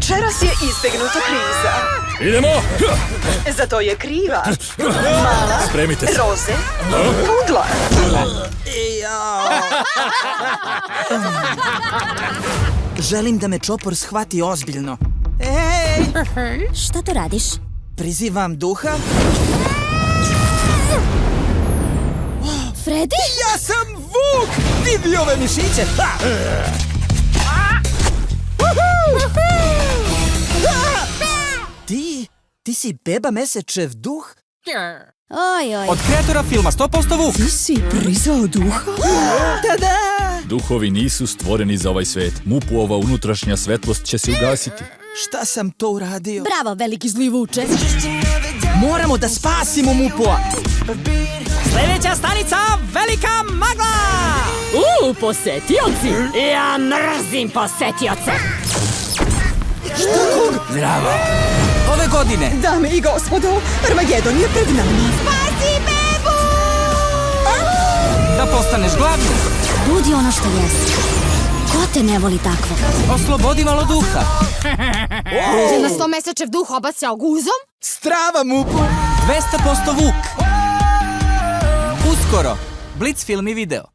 Večeras je izbegnuta kriza. Idemo! Za to je kriva mala Spremite se. Roze Pudla. Želim da me čopor shvati ozbiljno. Ej! Šta to radiš? Prizivam duha. Freddy? Ja sam Vuk! Vidi ove mišiće! Ti si Beba Mesečev duh? Oj. Od kreatora filma 100% Vuk. Ti si prizvao duha? Tada! Duhovi nisu stvoreni za ovaj svet. Mupova unutrašnja svetlost će se ugasiti. Šta sam to uradio? Bravo, veliki zli vuče. Moramo da spasimo Mupua! Sljedeća stanica, Velika magla! Posetioci! Ja mrzim posetioce! Zdravo. Ove godine Dame i gospodo, Armagedon je pred nama. da postaneš glavni. Budi ono što jesi. Ko te ne voli takvog? Oslobodi malo duha. Že na 100 mesečev duh obacao guzom? Strava Mupu! 200% Vuk. Uskoro, Blitz film i video.